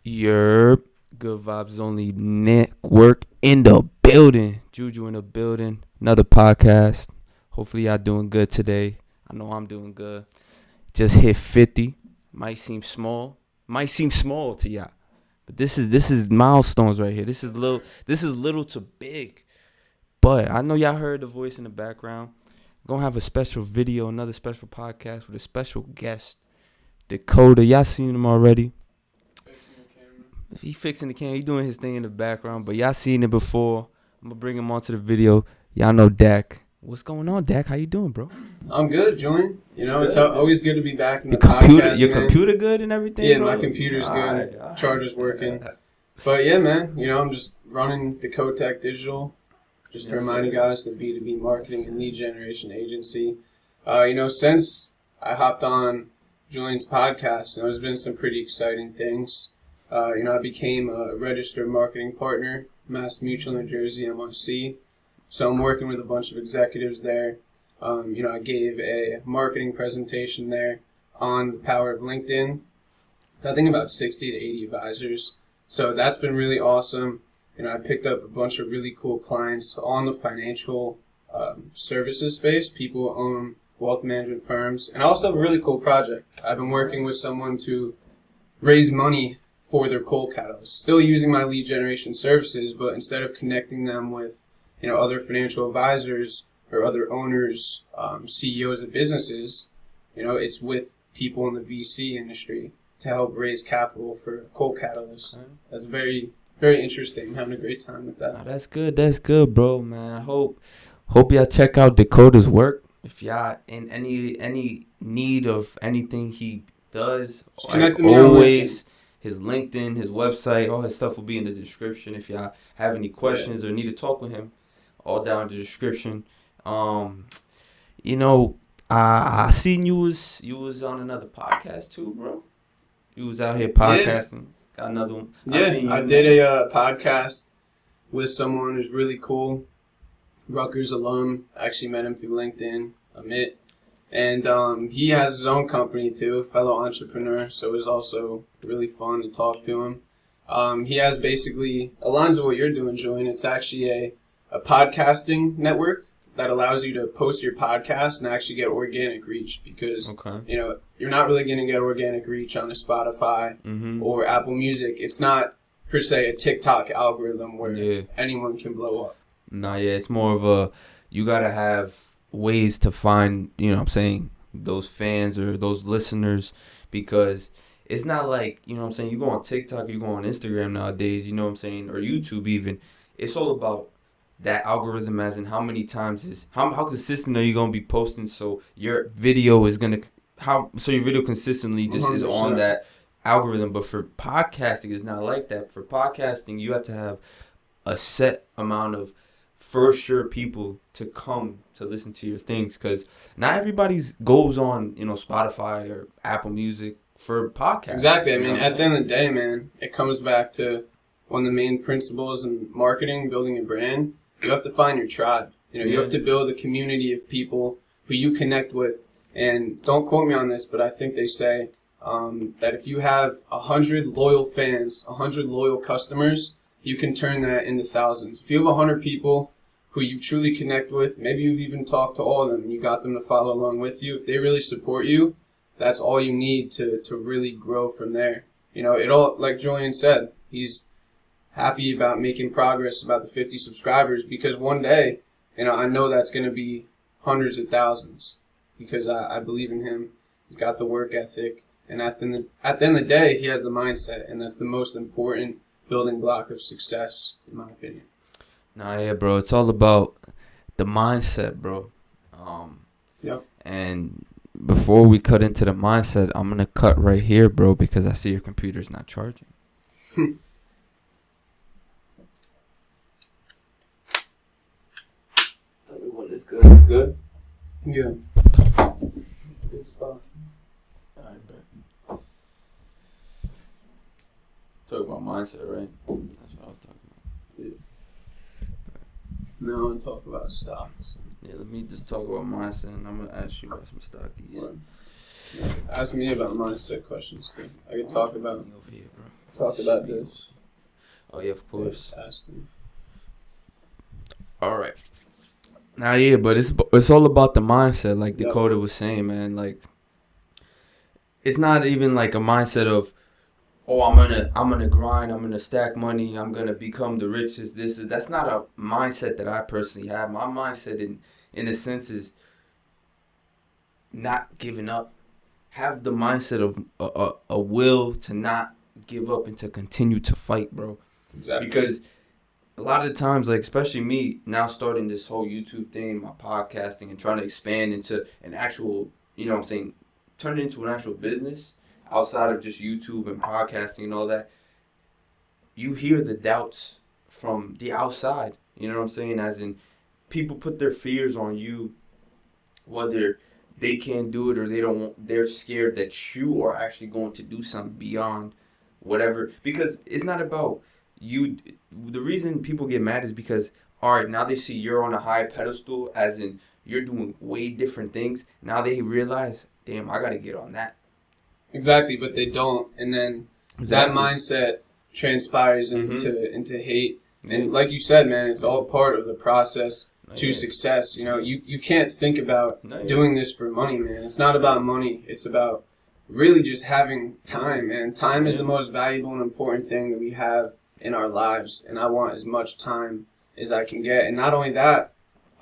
Your Good Vibes Only network in the building. Juju in the building. Another podcast. Hopefully y'all doing good today. I know I'm doing good. Just hit 50. Might seem small. To y'all. But this is milestones right here. This is little to big. But I know y'all heard the voice in the background. Gonna have a special video, another special podcast with a special guest. Dakota. Y'all seen him already. He fixing the camera. He doing his thing in the background. But y'all seen it before. I'm going to bring him onto the video. Y'all know Dak. What's going on, Dak? How you doing, bro? I'm good, Julian. You know, it's always good to be back in the podcast, Your computer good and everything, yeah, bro? my computer's good. Charger's working. But, yeah, man. You know, I'm just running Dakota Digital. Just to remind you guys, the B2B marketing and lead generation agency. You know, since I hopped on Julian's podcast, there's been some pretty exciting things. You know, I became a registered marketing partner, Mass Mutual, New Jersey, MRC. So I'm working with a bunch of executives there. You know, I gave a marketing presentation there on the power of LinkedIn. I think about 60 to 80 advisors. So that's been really awesome. You know, I picked up a bunch of really cool clients on the financial services space. People who own wealth management firms. And also a really cool project. I've been working with someone to raise money for their cold catalyst. Still using my lead generation services, but instead of connecting them with, you know, other financial advisors or other owners, CEOs of businesses, you know, it's with people in the VC industry to help raise capital for cold catalyst. Okay. That's very, very interesting. I'm having a great time with that. Oh, that's good, bro, man. I hope y'all check out Dakota's work. If y'all in any need of anything he does, like always. His LinkedIn, his website, all his stuff will be in the description. If y'all have any questions or need to talk with him, all down in the description. You know, I seen you was on another podcast too, bro. You was out here podcasting. Yeah. Got another one. I did a podcast with someone who's really cool. Rutgers alum. I actually met him through LinkedIn. Amit. And he has his own company too, fellow entrepreneur, so it was also really fun to talk to him. He has basically, aligns with what you're doing, Julian. It's actually a podcasting network that allows you to post your podcast and actually get organic reach because, you know, you're not really going to get organic reach on a Spotify or Apple Music. It's not, per se, a TikTok algorithm where anyone can blow up. Nah, yeah, it's more of a, you got to have ways to find, you know what I'm saying, those fans or those listeners, because it's not like, you know what I'm saying, you go on TikTok, you go on Instagram nowadays, you know what I'm saying, or YouTube even. It's all about that algorithm, as in how many times is, how consistent are you going to be posting so your video is going to, so your video consistently just 100%. Is on that algorithm. But for podcasting, it's not like that. For podcasting, you have to have a set amount of for sure people to come to listen to your things, because not everybody's goes on, you know, Spotify or Apple Music for podcasts. Exactly. I mean, at the end of the day, man, it comes back to one of the main principles in marketing, building a brand. You have to find your tribe. You know, you have to build a community of people who you connect with. And don't quote me on this, but I think they say that if you have 100 loyal fans, 100 loyal customers, you can turn that into thousands. If you have 100 people who you truly connect with, maybe you've even talked to all of them and you got them to follow along with you. If they really support you, that's all you need to really grow from there. You know, it all, like Julian said, he's happy about making progress about the 50 subscribers because one day, you know, I know that's going to be hundreds of thousands because I believe in him. He's got the work ethic. And at the end of the day, he has the mindset, and that's the most important building block of success, in my opinion. Nah, yeah, bro. It's all about the mindset, bro. Yep. And before we cut into the mindset, I'm going to cut right here, bro, because I see your computer's not charging. Tell me when it's good. It's good? Yeah. Good spot. All right, bro. Talk about mindset, right? That's what I was talking about. Yeah. No, I want to talk about stocks. Yeah, let me just talk about mindset, and I'm going to ask you about some stockies. What? Yeah. Ask me about mindset questions, too. I can talk about over here, bro. talk about this. Oh yeah, of course. Ask me. All right. Now yeah, but it's all about the mindset, like Dakota was saying, man. Like, it's not even like a mindset of, oh, I'm gonna grind, I'm gonna stack money, I'm gonna become the richest. That's not a mindset that I personally have. My mindset, in a sense, is not giving up. Have the mindset of a will to not give up and to continue to fight, bro. Exactly. Because a lot of the times, like, especially me now starting this whole YouTube thing, my podcasting, and trying to expand into an actual, you know what I'm saying, turn it into an actual business outside of just YouTube and podcasting and all that. You hear the doubts from the outside, you know what I'm saying? As in, people put their fears on you, whether they can't do it or they're scared that you are actually going to do something beyond whatever. Because it's not about you. The reason people get mad is because, all right, now they see you're on a high pedestal, as in you're doing way different things. Now they realize, damn, I got to get on that. Exactly, but they don't. And then that mindset transpires into hate. And like you said, man, it's all part of the process to success. You know, you can't think about doing this for money, man. It's not about money. It's about really just having time, man. Time is the most valuable and important thing that we have in our lives. And I want as much time as I can get. And not only that,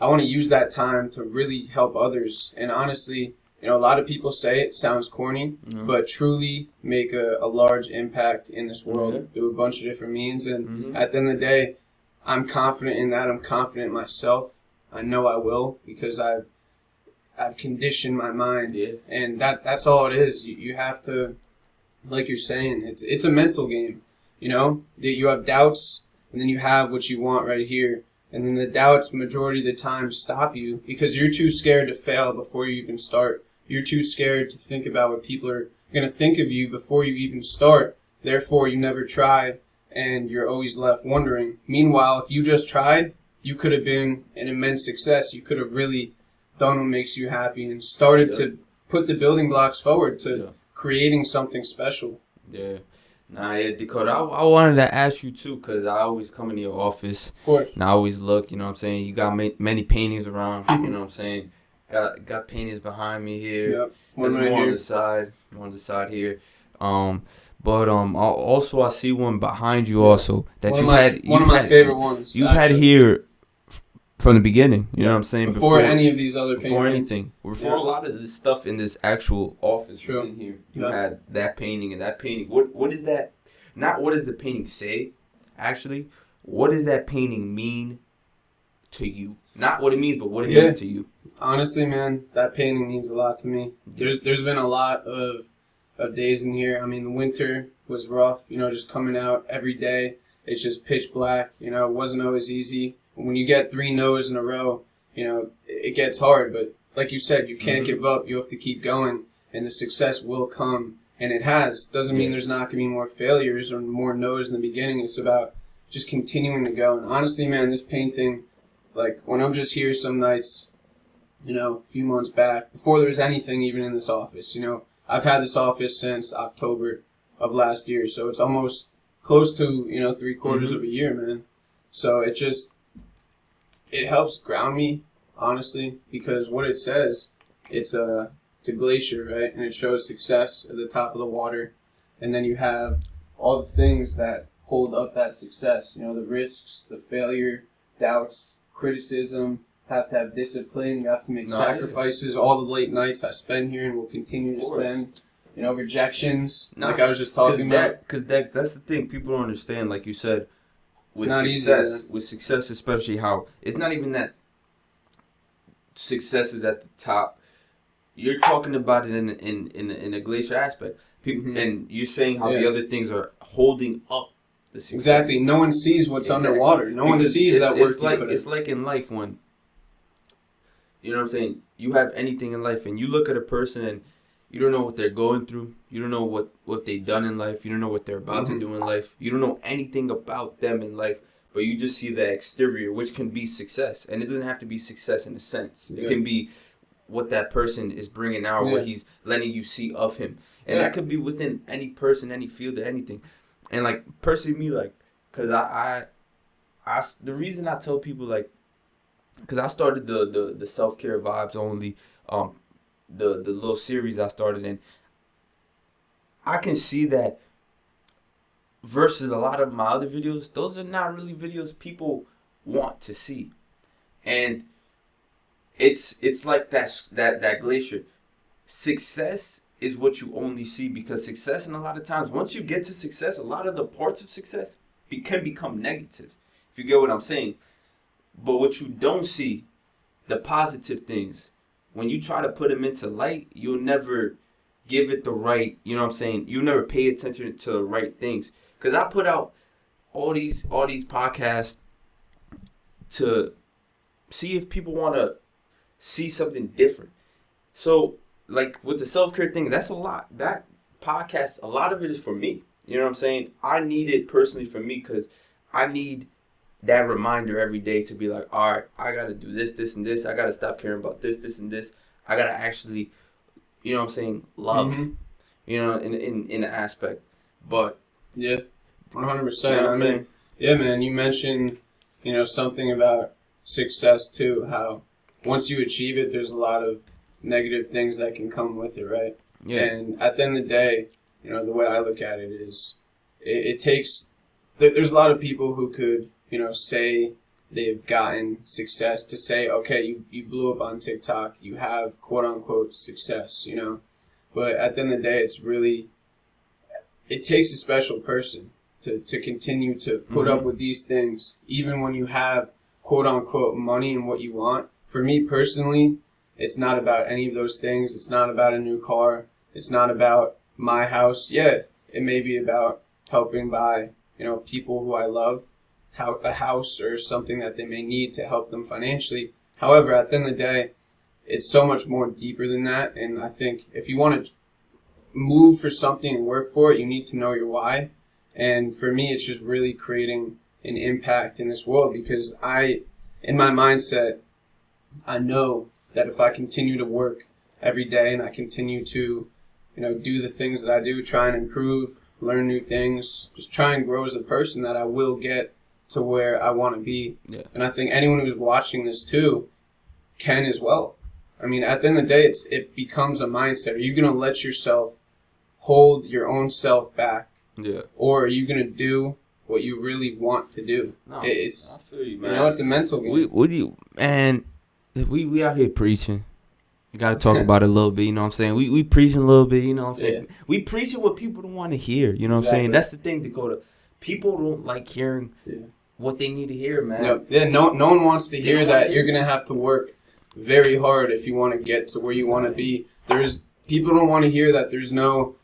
I want to use that time to really help others. And honestly, you know, a lot of people say it sounds corny, but truly make a large impact in this world through a bunch of different means. And at the end of the day, I'm confident in that. I'm confident in myself. I know I will, because I've conditioned my mind, and that's all it is. You have to, like you're saying, it's a mental game. You know, that you have doubts, and then you have what you want right here. And then the doubts, majority of the time, stop you because you're too scared to fail before you even start. You're too scared to think about what people are going to think of you before you even start. Therefore, you never try, and you're always left wondering. Meanwhile, if you just tried, you could have been an immense success. You could have really done what makes you happy and started to put the building blocks forward to creating something special. Yeah. Nah, yeah, Dakota, I wanted to ask you, too, because I always come into your office. Of course. And I always look, you know what I'm saying? You got many paintings around, you know what I'm saying? Got paintings behind me here. Yep. There's One right more here. on the side here. But also I see one behind you also that one of my favorite ones. You've had here from the beginning, you know what I'm saying? Before any of these other paintings. Before anything. Before a lot of this stuff in this actual office was in here. You had that painting and that painting. What is that? Not what does the painting say, actually. What does that painting mean to you? Not what it means, but what it means to you. Honestly, man, that painting means a lot to me. There's been a lot of days in here. I mean, the winter was rough, you know, just coming out every day. It's just pitch black, you know, it wasn't always easy. When you get 3 no's in a row, you know, it gets hard. But like you said, you can't give up. You have to keep going, and the success will come. And it has. Doesn't mean there's not going to be more failures or more no's in the beginning. It's about just continuing to go. And honestly, man, this painting, like, when I'm just here some nights, you know, a few months back, before there was anything even in this office, you know, I've had this office since October of last year. So it's almost close to, you know, 3/4 of a year, man. So it helps ground me, honestly, because what it says, it's a glacier, right? And it shows success at the top of the water. And then you have all the things that hold up that success. You know, the risks, the failure, doubts, criticism, have to have discipline, you have to make sacrifices, all the late nights I spend here and will continue to spend. You know, rejections, like I was just talking about. Because that's the thing, people don't understand, like you said, with success, especially how, it's not even that success is at the top. You're talking about it in a glacier aspect. People, and you're saying how the other things are holding up the success. Exactly. No one sees what's underwater. No one sees that work. It's like in life when, you know what I'm saying, you have anything in life and you look at a person and you don't know what they're going through. You don't know what they've done in life. You don't know what they're about to do in life. You don't know anything about them in life, but you just see the exterior, which can be success. And it doesn't have to be success in a sense. It can be what that person is bringing out, what he's letting you see of him. And that could be within any person, any field, or anything. And like personally me, like, cause I the reason I tell people, like, cause I started the self-care vibes only, the little series I started in. I can see that versus a lot of my other videos, those are not really videos people want to see. And it's like that glacier. Success is what you only see, because success, and a lot of times once you get to success, a lot of the parts of success can become negative, if you get what I'm saying. But what you don't see, the positive things, when you try to put them into light, you'll never give it the right, you know what I'm saying, you never pay attention to the right things. Because I put out all these podcasts to see if people want to see something different. So, like, with the self-care thing, that's a lot. That podcast, a lot of it is for me. You know what I'm saying? I need it personally for me, because I need that reminder every day to be like, all right, I got to do this, this, and this. I got to stop caring about this, this, and this. I got to actually, you know what I'm saying, love, you know, in an aspect. But yeah, 100%. You know what I'm saying? Yeah, man, you mentioned, you know, something about success too, how once you achieve it, there's a lot of negative things that can come with it, right? Yeah. And at the end of the day, you know, the way I look at it is it takes, there's a lot of people who could, you know, say they've gotten success, to say, okay, you blew up on TikTok, you have quote unquote success, you know. But at the end of the day, it's really, it takes a special person to continue to put up with these things, even when you have quote unquote money and what you want. For me personally, it's not about any of those things. It's not about a new car. It's not about my house. Yeah, it may be about helping buy, you know, people who I love a house or something that they may need to help them financially. However, at the end of the day, it's so much more deeper than that. And I think if you want to move for something and work for it, you need to know your why. And for me, it's just really creating an impact in this world, because in my mindset, I know that if I continue to work every day and I continue to, you know, do the things that I do, try and improve, learn new things, just try and grow as a person, that I will get to where I want to be. Yeah. And I think anyone who's watching this too can as well. I mean, at the end of the day, it becomes a mindset. Are you going to let yourself hold your own self back? Yeah. Or are you going to do what you really want to do? No, It's, I feel you, man. You know, it's a mental game. We out here preaching. You got to talk about it a little bit, you know what I'm saying? We preaching a little bit, you know what I'm saying? Yeah. We preaching what people don't want to hear, you know what I'm saying? That's the thing, Dakota. People don't like hearing what they need to hear, man. Yep. Yeah, no one wants to hear that you're going to have to work very hard if you want to get to where you want to be. People don't want to hear that there's no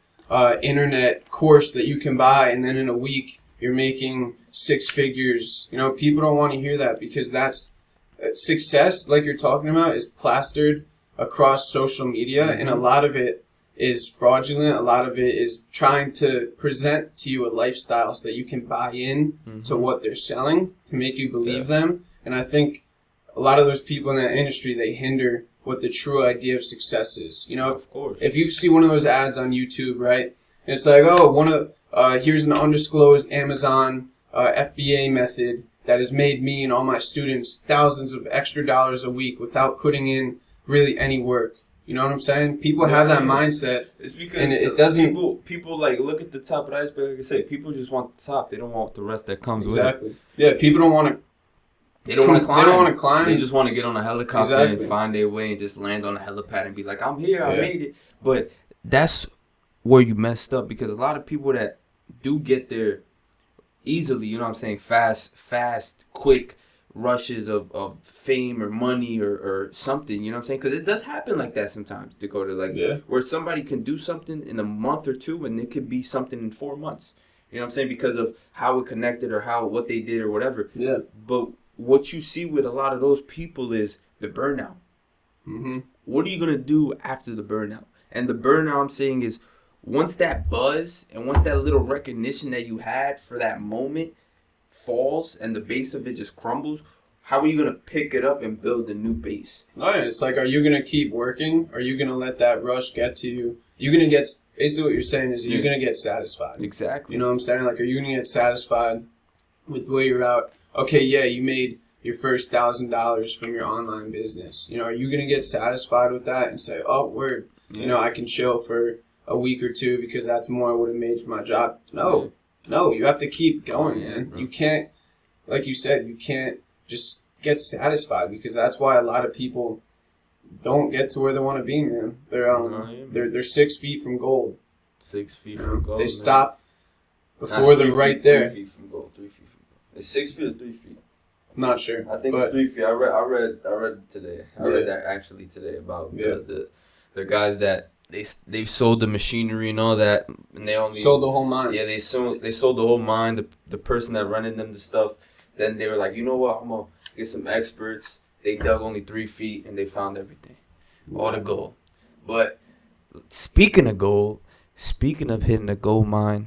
internet course that you can buy and then in a week you're making 6 figures. You know, people don't want to hear that, because that's success, like you're talking about, is plastered across social media, and a lot of it is fraudulent. A lot of it is trying to present to you a lifestyle so that you can buy in to what they're selling to make you believe them. And I think a lot of those people in that industry, they hinder what the true idea of success is. You know, if you see one of those ads on YouTube, right, and it's like, oh, here's an undisclosed Amazon FBA method that has made me and all my students thousands of extra dollars a week without putting in really any work. You know what I'm saying? People have that mindset. It's because and it doesn't. People like look at the top of the iceberg. Like I say, people just want the top. They don't want the rest that comes with it. Exactly. Yeah, people don't want to. They don't want to climb. They don't want to climb. They just want to get on a helicopter and find their way and just land on a helipad and be like, I'm here, I made it. But that's where you messed up, because a lot of people that do get there easily, you know what I'm saying, fast, quick rushes of fame or money or something, you know what I'm saying? Because it does happen like that sometimes, Dakota. Like, where somebody can do something in a month or two and it could be something in 4 months. You know what I'm saying? Because of how it connected or what they did or whatever. Yeah. But what you see with a lot of those people is the burnout. Mm-hmm. What are you going to do after the burnout? And the burnout, I'm saying, is once that buzz and once that little recognition that you had for that moment falls and the base of it just crumbles, how are you going to pick it up and build a new base? Oh, yeah. It's like, are you going to keep working? Are you going to let that rush get to you you're gonna get basically what you're saying is you're gonna get satisfied. Exactly. You know what I'm saying? Like, are you gonna get satisfied with the way you're out? Okay, yeah, you made your first $1,000 from your online business. You know, are you gonna get satisfied with that and say, oh, word, you know, I can chill for a week or two because that's more I would have made for my job? No, you have to keep going, man. Bro. You can't, like you said, you can't just get satisfied, because that's why a lot of people don't get to where they want to be, man. They're 6 feet from gold. 6 feet from gold. They stop before they're right there. 3 feet from gold. 3 feet from gold. It's 6 feet or 3 feet. I'm not sure. I think it's 3 feet. I read today. I read that actually today about the guys that they sold the machinery and all that, and they only sold the whole mine. Yeah, they sold the whole mine. The person that rented them the stuff. Then they were like, you know what? I'm gonna get some experts. They dug only 3 feet and they found everything, all the gold. But speaking of gold, speaking of hitting a gold mine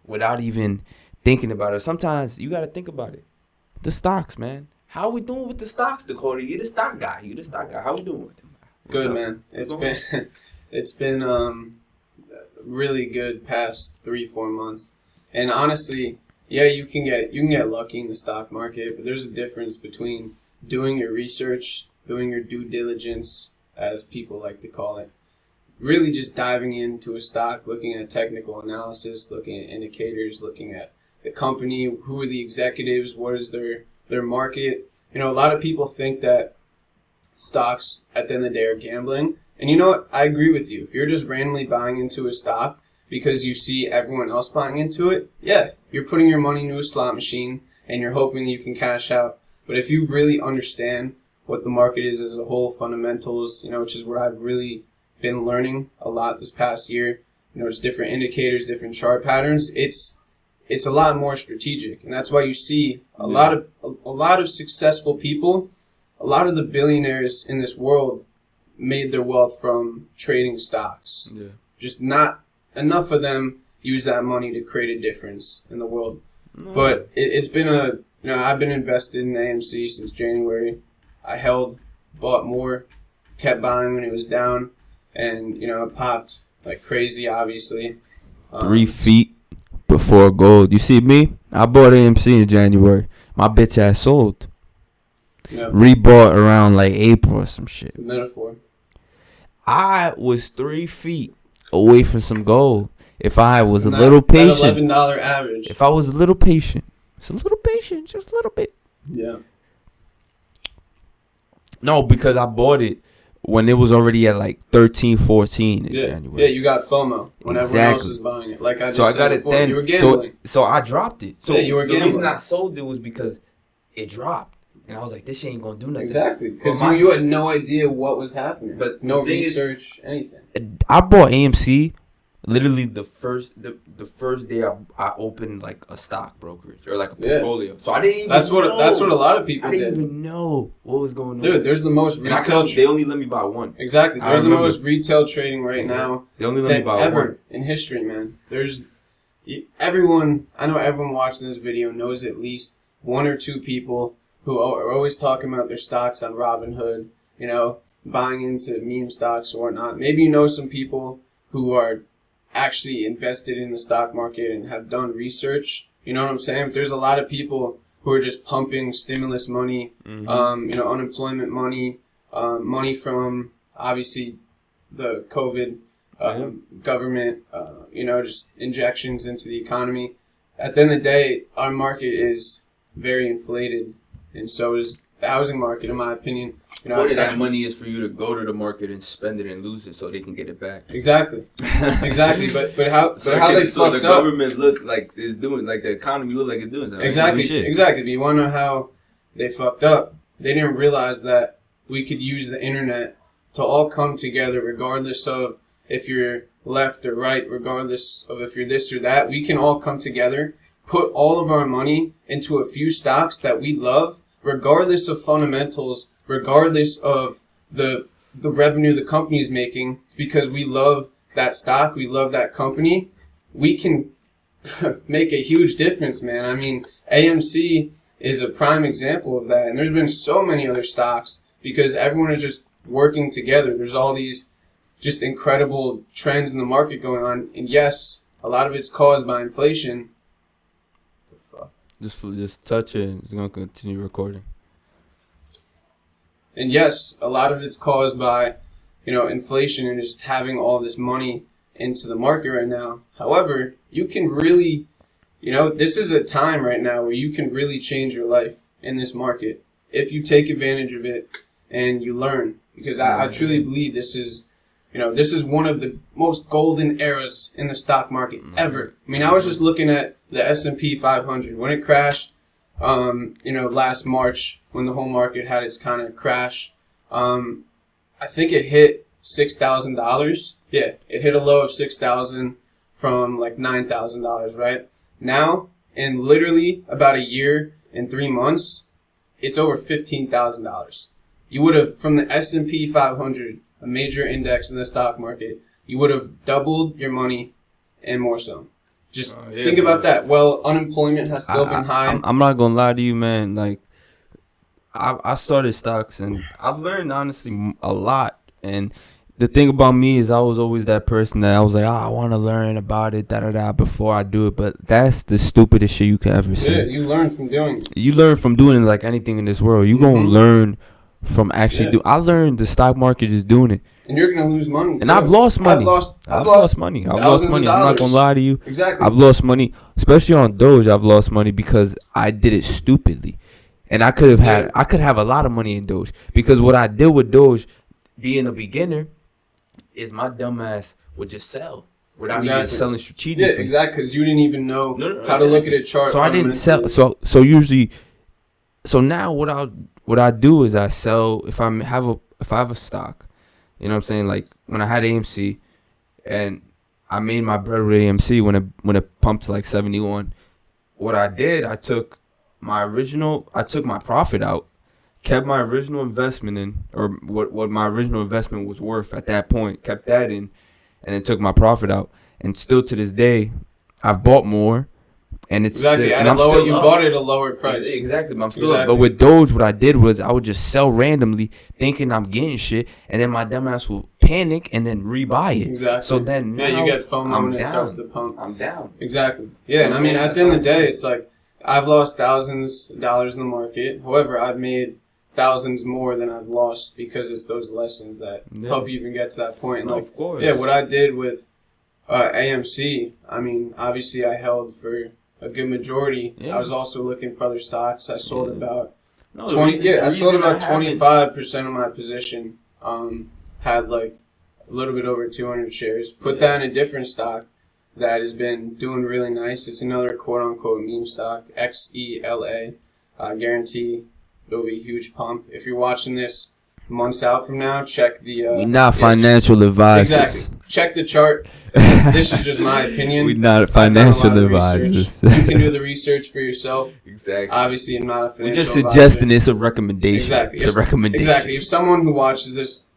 without even thinking about it, sometimes you gotta think about it. The stocks, man. How we doing with the stocks, Dakota? You the stock guy. How we doing with them? Good, man. It's been really good past 3-4 months, and honestly, yeah, you can get lucky in the stock market, but there's a difference between doing your research, doing your due diligence, as people like to call it, really just diving into a stock, looking at technical analysis, looking at indicators, looking at the company, who are the executives, what is their market. You know, a lot of people think that stocks at the end of the day are gambling. And you know what? I agree with you. If you're just randomly buying into a stock because you see everyone else buying into it, yeah, you're putting your money into a slot machine and you're hoping you can cash out. But if you really understand what the market is as a whole, fundamentals, you know, which is where I've really been learning a lot this past year, you know, it's different indicators, different chart patterns. It's a lot more strategic, and that's why you see a lot of successful people, a lot of the billionaires in this world made their wealth from trading stocks. Yeah. Just not enough of them use that money to create a difference in the world. No. But it's been I've been invested in AMC since January. I bought more, kept buying when it was down, and, you know, it popped like crazy, obviously. 3 feet before gold. You see me? I bought AMC in January. My bitch ass sold. Yep. Rebought around like April or some shit. Metaphor. I was 3 feet away from some gold. If I was a little patient. $11 average. If I was a little patient. Just a little patient. Just a little bit. Yeah. No, because I bought it when it was already at like 13, 14 in January. Yeah, you got FOMO when everyone else is buying it. Like I just said got before, it then. You were gambling. So I dropped it. So you were gambling. The reason I sold it was because it dropped. And I was like, this shit ain't going to do nothing. Exactly. Because you had no idea what was happening. But no research, anything. I bought AMC literally the first day I opened like a stock brokerage or like a portfolio. Yeah. So I didn't even know. That's what a lot of people did. I didn't even know what was going on. Dude, there's the most retail. They only let me buy one. Exactly. There's the most retail trading right now. They only let me buy one in history, man. There's everyone. I know everyone watching this video knows at least one or two people who are always talking about their stocks on Robinhood, you know, buying into meme stocks or whatnot. Maybe you know some people who are actually invested in the stock market and have done research. You know what I'm saying? But there's a lot of people who are just pumping stimulus money, you know, unemployment money, money from obviously the COVID government, you know, just injections into the economy. At the end of the day, our market is very inflated. And so is the housing market, in my opinion. You know, part of that money is for you to go to the market and spend it and lose it so they can get it back. Exactly. But how they fucked up. The government look like it's doing, like the economy look like it's doing something. Exactly. But you want to know how they fucked up? They didn't realize that we could use the internet to all come together, regardless of if you're left or right, regardless of if you're this or that. We can all come together, put all of our money into a few stocks that we love, regardless of fundamentals, regardless of the revenue the company is making, because we love that stock, we love that company, we can make a huge difference, man. I mean, AMC is a prime example of that, and there's been so many other stocks because everyone is just working together. There's all these just incredible trends in the market going on. And yes, a lot of it's caused by inflation. Just touch it. It's gonna continue recording. And yes, a lot of it's caused by, inflation and just having all this money into the market right now. However, you can really, this is a time right now where you can really change your life in this market if you take advantage of it and you learn. Because I truly believe this is one of the most golden eras in the stock market ever. I mean, I was just looking at the S&P 500 when it crashed, last March when the whole market had its kind of crash. I think it hit $6,000. Yeah, it hit a low of $6,000 from like $9,000, right? Now, in literally about a year and 3 months, it's over $15,000. You would have, from the S&P 500, a major index in the stock market, you would have doubled your money and more so. Just think about that. Well, unemployment has still been high. I'm not gonna lie to you, man. Like, I started stocks and I've learned honestly a lot. And the thing about me is I was always that person that I was like, I want to learn about it, before I do it. But that's the stupidest shit you could ever say. Yeah, you learn from doing it. You learn from doing it like anything in this world. You gonna learn from actually do. I learned the stock market just doing it. And you're gonna lose money. And I've lost money. I've lost money. I've lost money. I'm not gonna lie to you. Exactly. I've lost money, especially on Doge. I've lost money because I did it stupidly, and I could have a lot of money in Doge because what I did with Doge, being a beginner, is my dumb ass would just sell without even selling strategically. Yeah, exactly. Because you didn't even know how to look at a chart. So I didn't sell. So usually, now what I do is I sell if I have a stock. You know what I'm saying? Like when I had AMC, and I made my bread with AMC when it pumped to like 71. What I did, I took my profit out, kept my original investment in, or what my original investment was worth at that point, kept that in, and then took my profit out. And still to this day, I've bought more. And it's exactly, still, and I'm still bought it at a lower price. Exactly, but I'm still up. But with Doge, what I did was I would just sell randomly, thinking I'm getting shit, and then my dumbass will panic and then rebuy it. Exactly. So then now you get FOMO when it starts to pump. I'm down. Exactly. Yeah, and I mean at the end of the day, it's like I've lost thousands of dollars in the market. However, I've made thousands more than I've lost because it's those lessons that help you even get to that point. No, of course. Yeah, what I did with AMC, I mean, obviously I held for a good majority. I was also looking for other stocks. I sold about 25% of my position. Had like a little bit over 200 shares. Put that in a different stock that has been doing really nice. It's another quote unquote meme stock, XELA. Guarantee there'll be a huge pump. If you're watching this months out from now, check the. We're not financial advisors. Exactly. Check the chart. This is just my opinion. We're not financial advisors. You can do the research for yourself. Exactly. Obviously, I'm not a financial We're just advisor. suggesting it's a recommendation. Exactly. It's a recommendation. Exactly. If someone who watches this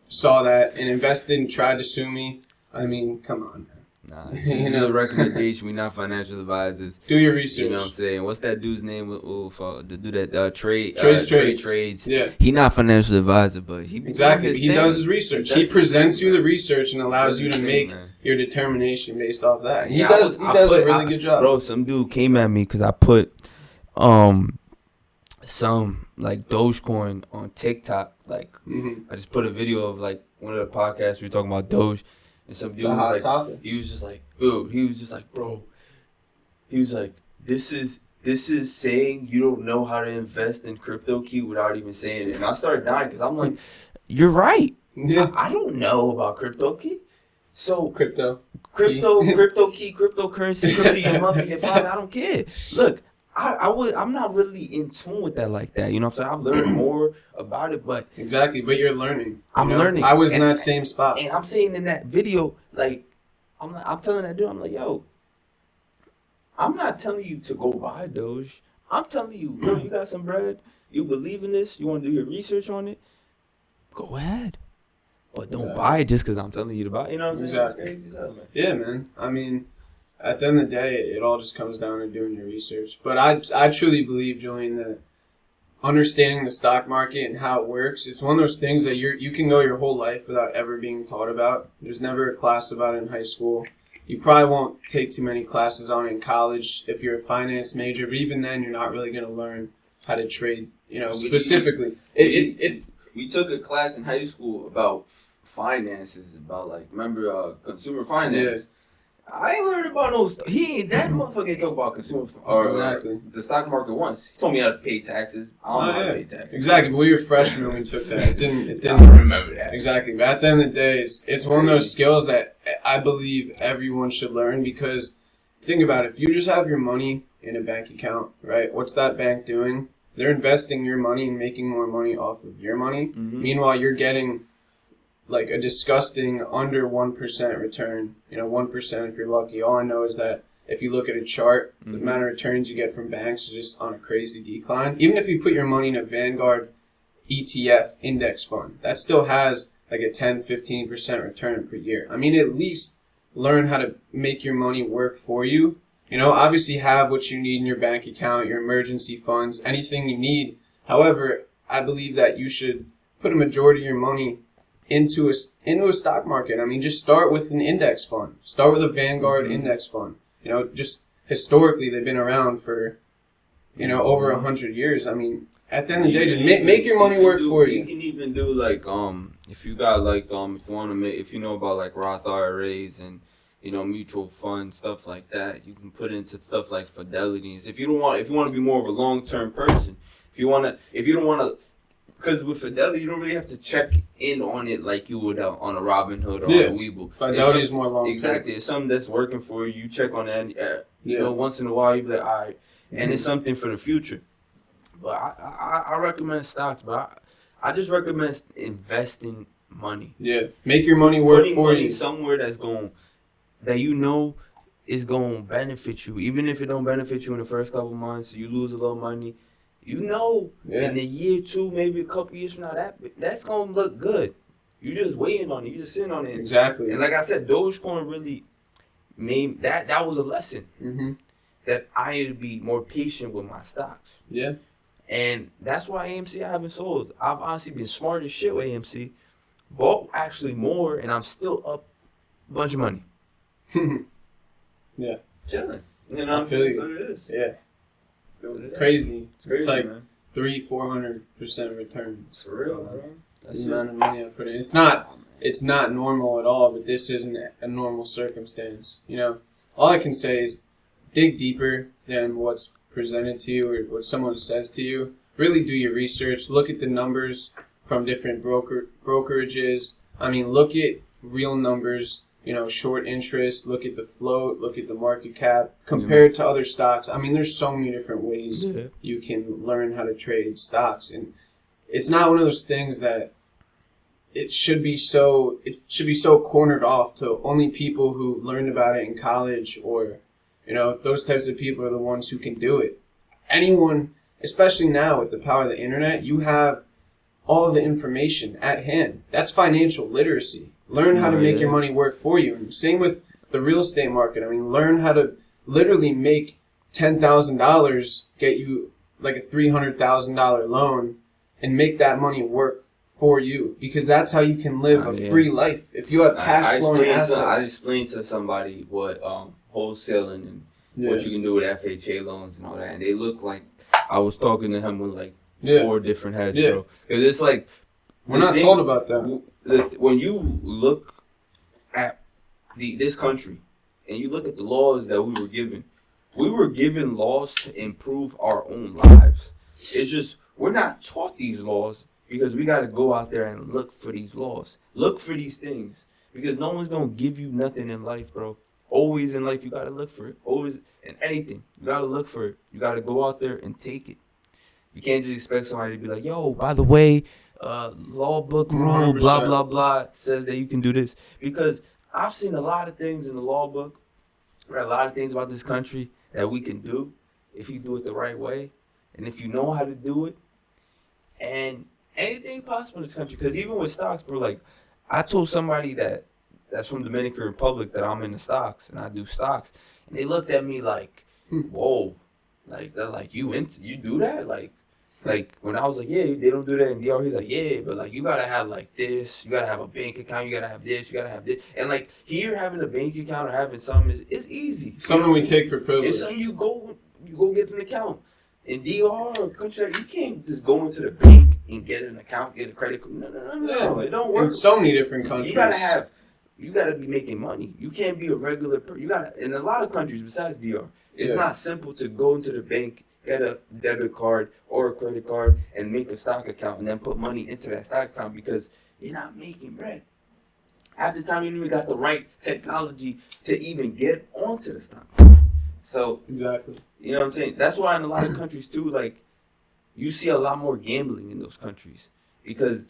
saw that and invested and tried to sue me, I mean, come on. Nah, it's a recommendation. We're not financial advisors. Do your research. You know what I'm saying? What's that dude's name? To do that trade trades. Yeah. He not financial advisor, but he does his research. He presents you the research and allows you to make your determination based off that. He does a really good job. Bro, some dude came at me because I put some like Dogecoin on TikTok. Like I just put a video of like one of the podcasts we were talking about Doge. And some dude was like, he was just like, bro, he was like, this is saying you don't know how to invest in crypto key without even saying it. And I started dying because I'm like, you're right. Yeah. I don't know about crypto key. So crypto key, cryptocurrency, crypto your mother, your father, I don't care. Look, I'm not really in tune with that like that. You know what I'm saying? I've learned more about it, but... Exactly, but you're learning. I'm learning. I was in that same spot. And I'm saying in that video, like, I'm telling that dude, I'm like, yo, I'm not telling you to go buy Doge. I'm telling you, bro, you got some bread, you believe in this, you want to do your research on it, go ahead. But don't buy it just because I'm telling you to buy it. You know what I'm saying? Exactly. It's crazy stuff, man. Yeah, man. I mean... At the end of the day, it all just comes down to doing your research. But I truly believe, Julian, that understanding the stock market and how it works, it's one of those things that you can go your whole life without ever being taught about. There's never a class about it in high school. You probably won't take too many classes on it in college if you're a finance major, but even then, you're not really going to learn how to trade, specifically. We took a class in high school about finances, about remember consumer finance. Yeah. I ain't learned about no stuff. That motherfucker ain't talk about consumer exactly. The stock market once. He told me how to pay taxes. I don't know how to pay taxes. Exactly. But we were freshmen when we took that. It didn't I don't remember that. Exactly. But at the end of the day, it's one of those skills that I believe everyone should learn, because think about it. If you just have your money in a bank account, right? What's that bank doing? They're investing your money and making more money off of your money. Mm-hmm. Meanwhile, you're getting a disgusting under 1% return. 1% if you're lucky. All I know is that if you look at a chart, the amount of returns you get from banks is just on a crazy decline. Even if you put your money in a Vanguard ETF index fund, that still has a 10-15% return per year. I mean, at least learn how to make your money work for you. Obviously have what you need in your bank account, your emergency funds, anything you need. However, I believe that you should put a majority of your money into a stock market. I mean, just start with an index fund. Start with a Vanguard index fund. Just historically, they've been around for, over 100 years. I mean, at the end of the day, just make your money work for you. You can even do if you got if you want to make, if you know about Roth IRAs and mutual funds, stuff like that, you can put into stuff like Fidelities. If you want to be more of a long-term person, if you don't want to. Because with Fidelity, you don't really have to check in on it like you would on a Robinhood or on a Webull. Fidelity is more long term. Exactly. It's something that's working for you. You check on that. Once in a while, you be like, all right. And it's something for the future. But I recommend stocks, but I just recommend investing money. Yeah. Make your money work Putting for money you. somewhere is going to benefit you. Even if it don't benefit you in the first couple months, you lose a little money. In a year, 2, maybe a couple years from now, that's going to look good. You just waiting on it. You just sitting on it. Exactly. And like I said, Dogecoin really made that was a lesson. Mm-hmm. That I need to be more patient with my stocks. Yeah. And that's why AMC I haven't sold. I've honestly been smart as shit with AMC. Bought actually more, and I'm still up a bunch of money. Yeah. Chilling. You know what I'm saying? That's what it is. Yeah. Crazy. It's like 300-400% returns. For real, man. That's the amount of money I put in. It's not normal at all, but this isn't a normal circumstance. All I can say is dig deeper than what's presented to you or what someone says to you. Really do your research. Look at the numbers from different brokerages. I mean, look at real numbers. Short interest, look at the float, look at the market cap, compare it to other stocks. I mean, there's so many different ways you can learn how to trade stocks. And it's not one of those things that it should be so cornered off to only people who learned about it in college, or, those types of people are the ones who can do it. Anyone, especially now with the power of the internet, you have all of the information at hand. That's financial literacy. Learn how to make your money work for you. And same with the real estate market. I mean, learn how to literally make $10,000 get you a $300,000 loan and make that money work for you, because that's how you can live a free life. If you have cash flowing assets. I explained to somebody what wholesaling and what you can do with FHA loans and all that, and they look like I was talking to him with 4 different heads, bro. Because it's we're not told about that. When you look at this country and you look at the laws that we were given laws to improve our own lives. It's just we're not taught these laws because we got to go out there and look for these laws. Look for these things, because no one's going to give you nothing in life, bro. Always in life, you got to look for it. Always in anything, you got to look for it. You got to go out there and take it. You can't just expect somebody to be like, yo, by the way, law book rule, 100%. Blah, blah, blah, says that you can do this. Because I've seen a lot of things in the law book, read a lot of things about this country that we can do if you do it the right way. And if you know how to do it. And anything possible in this country. Because even with stocks, bro, I told somebody that's from Dominican Republic that I'm in the stocks and I do stocks. And they looked at me like, whoa. They're like, you do that? Like, when I was like, yeah, they don't do that in DR, he's like, yeah, but, like, you gotta have, like, this, you gotta have a bank account, you gotta have this, you gotta have this. And, like, here, having a bank account or having something is easy. Something we take for privilege. It's something you go get an account. In DR or country, you can't just go into the bank and get an account, get a credit card. No. It don't work. In so many different countries. You gotta be making money. You can't be a regular person. In a lot of countries besides DR, it's not simple to go into the bank, get a debit card or a credit card, and make a stock account and then put money into that stock account because you're not making bread. Half the time, you don't even got the right technology to even get onto the stock. So exactly, you know what I'm saying? That's why in a lot of countries too, like, you see a lot more gambling in those countries because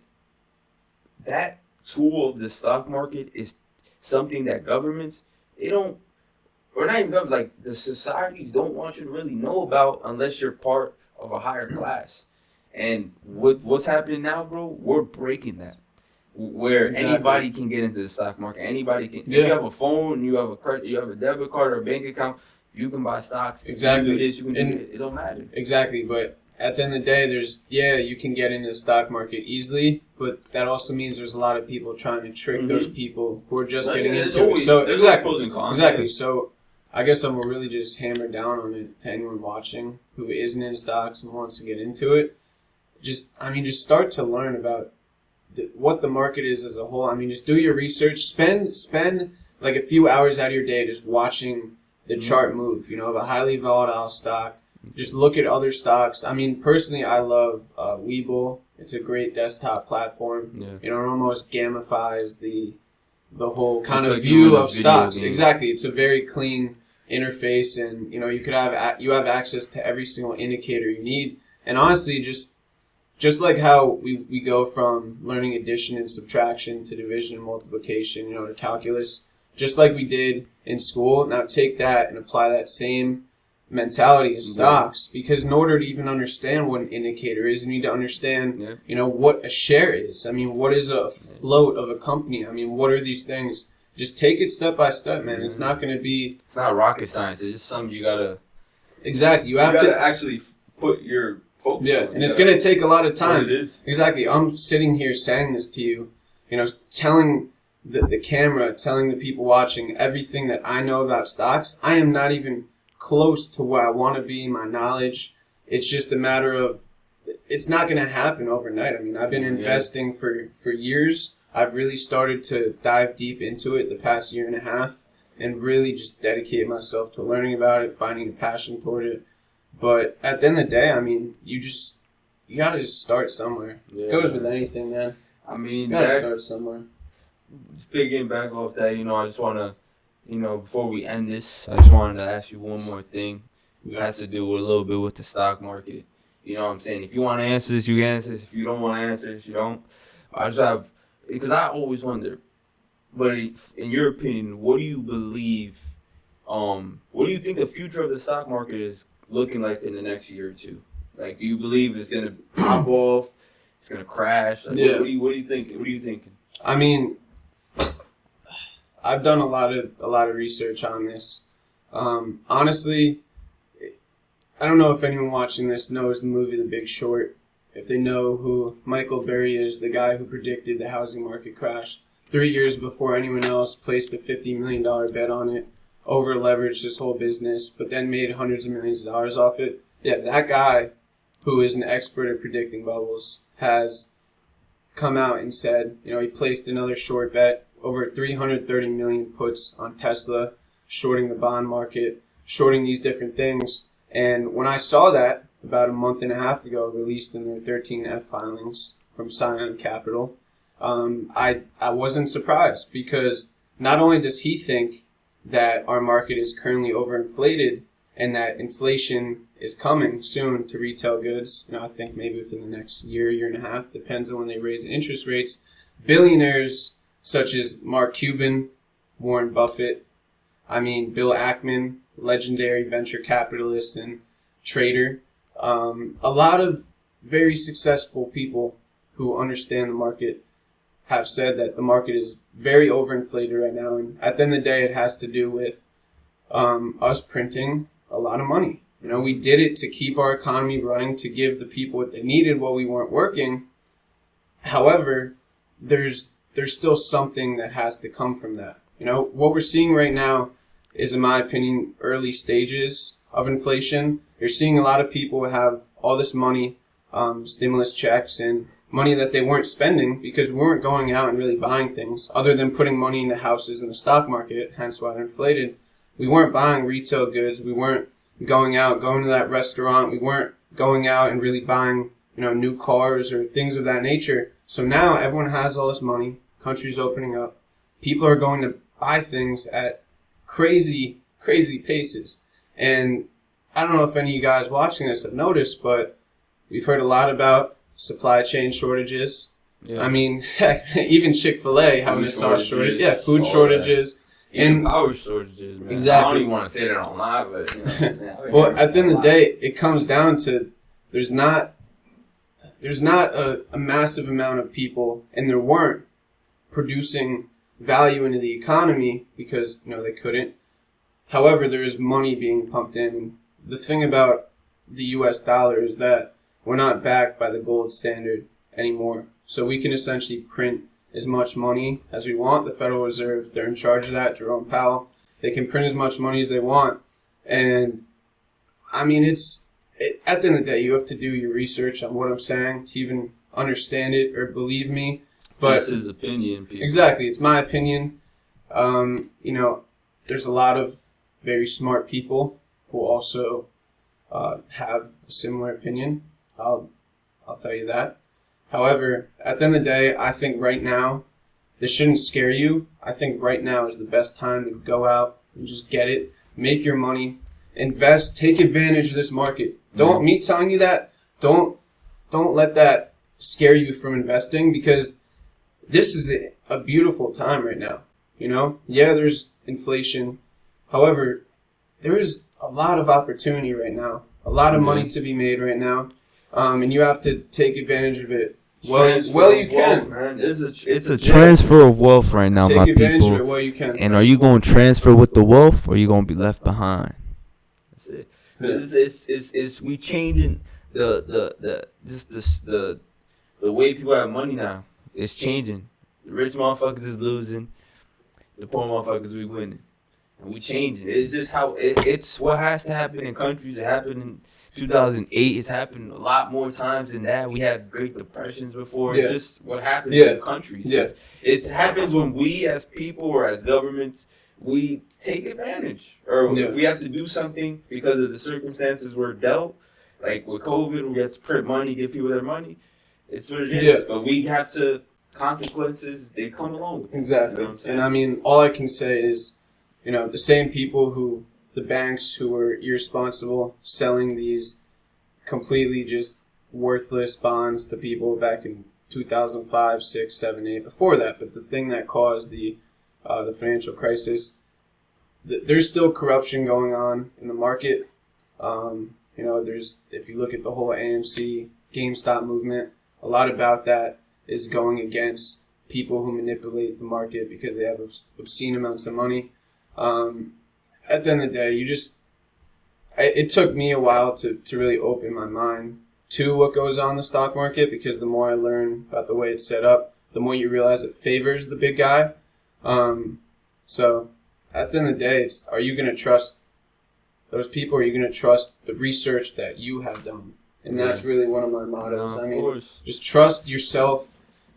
that tool of the stock market is something that governments, they don't, or not even government, like the societies don't want you to really know about unless you're part of a higher class. And what's happening now, bro? We're breaking that. Where anybody can get into the stock market. Anybody can. If you have a phone, you have a credit, you have a debit card or a bank account, you can buy stocks. Exactly. You can do this, you can do it. It don't matter. Exactly, but at the end of the day, you can get into the stock market easily, but that also means there's a lot of people trying to trick those people who are just getting into it. So exactly. So I guess I'm really just hammer down on it to anyone watching who isn't in stocks and wants to get into it. Just start to learn about what the market is as a whole. I mean, just do your research. Spend like a few hours out of your day just watching the chart move, of a highly volatile stock. Just look at other stocks. I mean, personally, I love Webull. It's a great desktop platform. Yeah. It almost gamifies the whole kind of view of stocks. Game. Exactly. It's a very clean interface, and you have access to every single indicator you need. And honestly, just like how we go from learning addition and subtraction to division and multiplication, to calculus, just like we did in school. Now take that and apply that same mentality to stocks, because in order to even understand what an indicator is, you need to understand, what a share is. I mean, what is a float of a company? I mean, what are these things? Just take it step by step, man. It's not going to be... It's not rocket science. It's just something you got to... Exactly. You have to actually put your focus on. And it's going to take a lot of time. It is. Exactly. I'm sitting here saying this to you, telling the camera, telling the people watching everything that I know about stocks. I am not even close to where I want to be in my knowledge. It's just a matter of, it's not going to happen overnight. I mean, I've been investing for years. I've really started to dive deep into it the past year and a half and really just dedicate myself to learning about it, finding a passion toward it. But at the end of the day, I mean, you got to just start somewhere. It goes with anything, man. I mean, you got to start somewhere. Just picking back off that, I just want to, before we end this, I just wanted to ask you one more thing. It has to do with a little bit with the stock market. You know what I'm saying? If you want to answer this, you can answer this. If you don't want to answer this, you don't. I just have, because I always wonder, but in your opinion, what do you believe, what do you think the future of the stock market is looking like in the next year or two? Like, do you believe it's going to pop off? It's going to crash? Like, what do you think? What are you thinking? I mean, I've done a lot of research on this. Honestly, I don't know if anyone watching this knows the movie The Big Short. If they know who Michael Burry is, the guy who predicted the housing market crash 3 years before anyone else, placed a $50 million bet on it, over-leveraged his whole business, but then made hundreds of millions of dollars off it. Yeah, that guy, who is an expert at predicting bubbles, has come out and said, he placed another short bet, over 330 million puts on Tesla, shorting the bond market, shorting these different things. And when I saw that about a month and a half ago, released in their 13F filings from Scion Capital, I wasn't surprised, because not only does he think that our market is currently overinflated and that inflation is coming soon to retail goods, I think maybe within the next year and a half, depends on when they raise interest rates, billionaires such as Mark Cuban, Warren Buffett, Bill Ackman, legendary venture capitalist and trader, a lot of very successful people who understand the market have said that the market is very overinflated right now. And at the end of the day, it has to do with us printing a lot of money. You know, we did it to keep our economy running, to give the people what they needed while we weren't working. However, there's still something that has to come from that. You know, what we're seeing right now is, in my opinion, early stages of inflation. You're seeing a lot of people have all this money, stimulus checks, and money that they weren't spending because we weren't going out and really buying things other than putting money into houses in the stock market, hence why they're inflated. We weren't buying retail goods. We weren't going to that restaurant. We weren't going out and really buying, you know, new cars or things of that nature. So now everyone has all this money. Country's opening up. People are going to buy things at crazy, crazy paces. And I don't know if any of you guys watching this have noticed, but we've heard a lot about supply chain shortages. Yeah. I mean, heck, even Chick-fil-A having a sauce shortage. Yeah, food shortages. And power shortages, man. Exactly. I don't even want to say that on live, but you know. Well, at the end of the day, it comes down to there's not a massive amount of people, and there weren't, producing value into the economy because, you know, they couldn't. However, there is money being pumped in. The thing about the U.S. dollar is that we're not backed by the gold standard anymore. So we can essentially print as much money as we want. The Federal Reserve, they're in charge of that, Jerome Powell. They can print as much money as they want. And, I mean, at the end of the day, you have to do your research on what I'm saying to even understand it or believe me. But this is opinion, people. Exactly. It's my opinion. You know, there's a lot of very smart people who also have a similar opinion. I'll tell you that. However, at the end of the day, I think right now, this shouldn't scare you. I think right now is the best time to go out and just get it, make your money, invest, take advantage of this market. Don't me telling you that. Don't let that scare you from investing, because this is a beautiful time right now. You know, yeah, there's inflation. However, there is a lot of opportunity right now, a lot of money to be made right now, and you have to take advantage of it. Well, you can. Man. It's a transfer of wealth right now, my people. Take advantage of it while you can. And are you going to transfer with the wealth, or are you going to be left behind? That's it. It's we changing the way people have money now. It's changing. The rich motherfuckers is losing. The poor motherfuckers we winning. And we changing. It's just how it's what has to happen in countries. It happened in 2008. It's happened a lot more times than that. We had Great Depressions before. It's just what happens in countries. Yeah. It happens when we as people or as governments, we take advantage. Or if we have to do something because of the circumstances we're dealt, like with COVID, we have to print money, give people their money. It's what it is. Yeah. But we have to, consequences, they come along with it. Exactly. You know and I mean, all I can say is, you know, the same people who, the banks who were irresponsible selling these completely just worthless bonds to people back in 2005, 6, 7, 8, before that. But the thing that caused the financial crisis, there's still corruption going on in the market. You know, if you look at the whole AMC, GameStop movement, a lot about that is going against people who manipulate the market because they have obscene amounts of money. At the end of the day, it took me a while to really open my mind to what goes on in the stock market, because the more I learn about the way it's set up, the more you realize it favors the big guy. So at the end of the day, are you going to trust those people, or are you going to trust the research that you have done? And that's really one of my mottos. I mean, just trust yourself,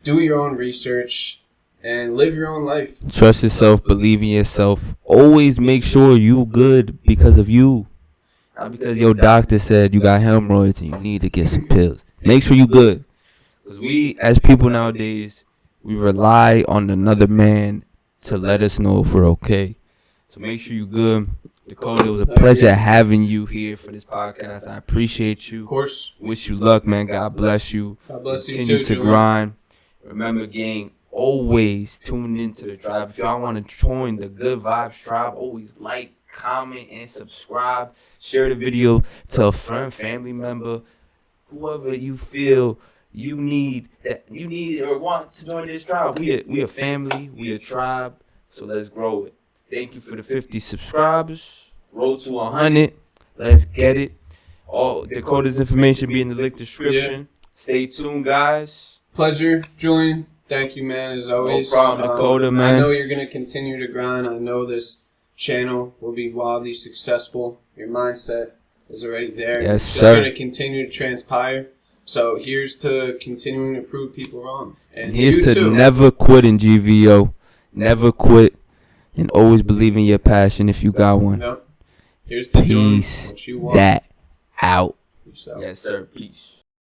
do your own research, and live your own life. Trust yourself, believe in yourself. Always make sure you good because of you. Not because your doctor said you got hemorrhoids and you need to get some pills. Make sure you good. Because we, as people nowadays, we rely on another man to let us know if we're okay. So make sure you good. Dakota, it was a pleasure having you here for this podcast. I appreciate you. Of course. Wish you luck, man. God bless you. God bless you too. Continue to grind. Remember, gang, always tune into the tribe. If y'all want to join the Good Vibes Tribe, always like, comment, and subscribe. Share the video to a friend, family member, whoever you feel you need or want to join this tribe. We a family. We a tribe. So let's grow it. Thank you for the 50 subscribers. Road to 100. Let's get it. All Dakota's information be in the link description. Yeah. Stay tuned, guys. Pleasure, Julian. Thank you, man, as always. No problem, Dakota, man. I know you're going to continue to grind. I know this channel will be wildly successful. Your mindset is already there. Yes, it's sir. It's going to continue to transpire. So here's to continuing to prove people wrong. And here's to too. Never quit in GVO. Never quit. And always believe in your passion if you got one. Yep. Here's to doing what you want. That out. Peace out. Yes, sir. Peace.